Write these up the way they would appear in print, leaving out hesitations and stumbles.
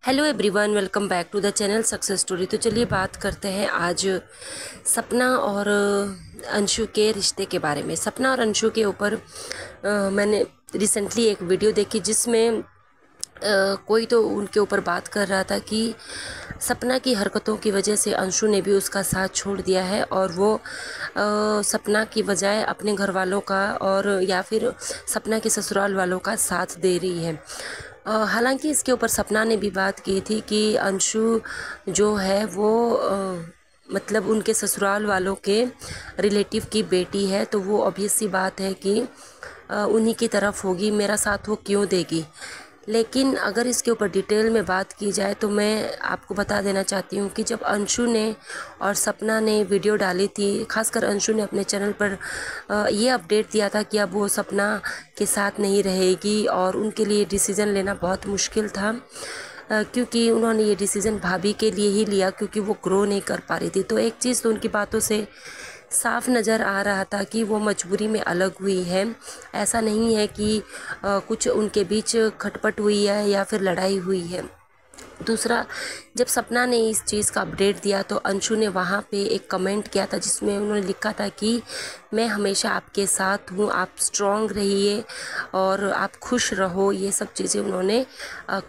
Hello everyone, welcome back to the channel success story. तो चलिए बात करते हैं आज सपना और अंशु के रिश्ते के बारे में। सपना और अंशु के ऊपर मैंने रिसेंटली एक वीडियो देखी जिसमें कोई तो उनके ऊपर बात कर रहा था कि सपना की हरकतों की वजह से अंशु ने भी उसका साथ छोड़ दिया है और वो सपना की बजाय अपने घर वालों का और या फिर सपना के ससुराल वालों का साथ दे रही है। हालांकि इसके ऊपर सपना ने भी बात की थी कि अंशु जो है वो मतलब उनके ससुराल वालों के रिलेटिव की बेटी है, तो वो ऑब्वियस सी बात है कि उन्हीं की तरफ होगी, मेरा साथ वो क्यों देगी। लेकिन अगर इसके ऊपर डिटेल में बात की जाए तो मैं आपको बता देना चाहती हूँ कि जब अंशु ने और सपना ने वीडियो डाली थी, खासकर अंशु ने अपने चैनल पर ये अपडेट दिया था कि अब वो सपना के साथ नहीं रहेगी और उनके लिए डिसीज़न लेना बहुत मुश्किल था, क्योंकि उन्होंने ये डिसीज़न भाभी के लिए ही लिया क्योंकि वो ग्रो नहीं कर पा रही थी। तो एक चीज़ तो उनकी बातों से साफ नज़र आ रहा था कि वो मजबूरी में अलग हुई है। ऐसा नहीं है कि कुछ उनके बीच खटपट हुई है या फिर लड़ाई हुई है। दूसरा, जब सपना ने इस चीज़ का अपडेट दिया तो अंशु ने वहाँ पे एक कमेंट किया था जिसमें उन्होंने लिखा था कि मैं हमेशा आपके साथ हूँ, आप स्ट्रॉन्ग रहिए और आप खुश रहो। ये सब चीज़ें उन्होंने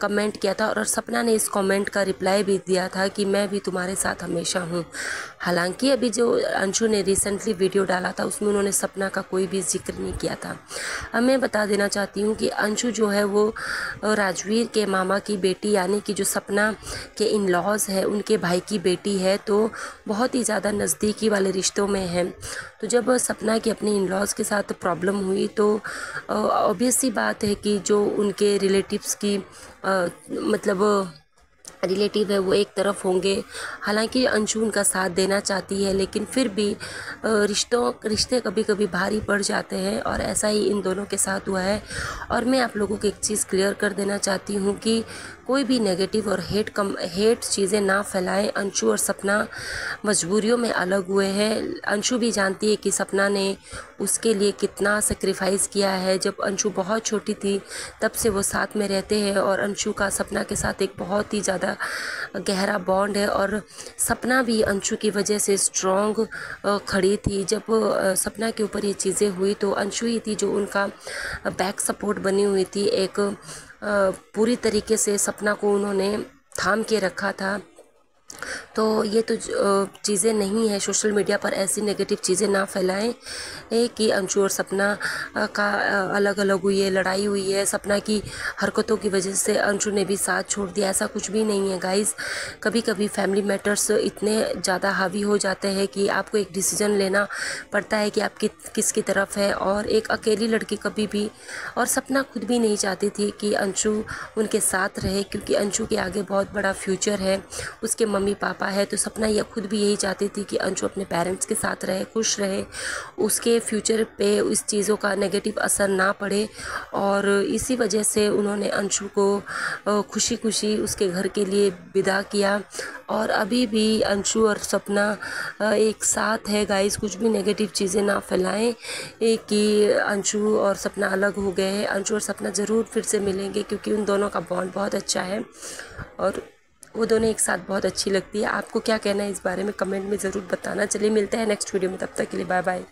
कमेंट किया था और सपना ने इस कमेंट का रिप्लाई भी दिया था कि मैं भी तुम्हारे साथ हमेशा हूँ। हालांकि अभी जो अंशु ने रिसेंटली वीडियो डाला था उसमें उन्होंने सपना का कोई भी जिक्र नहीं किया था। अब मैं बता देना चाहती हूँ कि अंशु जो है वो राजवीर के मामा की बेटी यानी कि जो सपना के इन लॉज है उनके भाई की बेटी है, तो बहुत ही ज़्यादा नज़दीकी वाले रिश्तों में है। तो जब सपना की अपने इन लॉज के साथ प्रॉब्लम हुई तो ऑब्वियस सी बात है कि जो उनके रिलेटिव्स की मतलब रिलेटिव है वो एक तरफ होंगे। हालांकि अंशु उनका साथ देना चाहती है लेकिन फिर भी रिश्ते कभी कभी भारी पड़ जाते हैं और ऐसा ही इन दोनों के साथ हुआ है। और मैं आप लोगों को एक चीज़ क्लियर कर देना चाहती हूँ कि कोई भी नेगेटिव और हेट चीज़ें ना फैलाएं। अंशु और सपना मजबूरियों में अलग हुए हैं। अंशु भी जानती है कि सपना ने उसके लिए कितना सेक्रीफाइस किया है। जब अंशु बहुत छोटी थी तब से वो साथ में रहते हैं और अंशु का सपना के साथ एक बहुत ही ज़्यादा गहरा बॉन्ड है और सपना भी अंशु की वजह से स्ट्रॉन्ग खड़ी थी। जब सपना के ऊपर ये चीज़ें हुई तो अंशु ही थी जो उनका बैक सपोर्ट बनी हुई थी। एक पूरी तरीके से सपना को उन्होंने थाम के रखा था। तो ये तो चीज़ें नहीं है, सोशल मीडिया पर ऐसी नेगेटिव चीज़ें ना फैलाएं कि अंशु और सपना का अलग अलग हुई है, लड़ाई हुई है, सपना की हरकतों की वजह से अंशु ने भी साथ छोड़ दिया। ऐसा कुछ भी नहीं है गाइस। कभी कभी फैमिली मैटर्स इतने ज़्यादा हावी हो जाते हैं कि आपको एक डिसीज़न लेना पड़ता है कि आप किसकी तरफ है। और एक अकेली लड़की कभी भी, और सपना खुद भी नहीं चाहती थी कि अंशु उनके साथ रहे क्योंकि अंशु के आगे बहुत बड़ा फ्यूचर है, उसके मम्मी पापा है। तो सपना यह खुद भी यही चाहती थी कि अंशु अपने पेरेंट्स के साथ रहे, खुश रहे, उसके फ्यूचर पे इस चीज़ों का नेगेटिव असर ना पड़े। और इसी वजह से उन्होंने अंशु को खुशी खुशी उसके घर के लिए विदा किया। और अभी भी अंशु और सपना एक साथ है गाइस। कुछ भी नेगेटिव चीज़ें ना फैलाएं कि अंशु और सपना अलग हो गए हैं। अंशु और सपना ज़रूर फिर से मिलेंगे क्योंकि उन दोनों का बॉन्ड बहुत अच्छा है और वो दोनों एक साथ बहुत अच्छी लगती है। आपको क्या कहना है इस बारे में कमेंट में ज़रूर बताना। चलिए मिलते हैं नेक्स्ट वीडियो में, तब तक के लिए बाय बाय।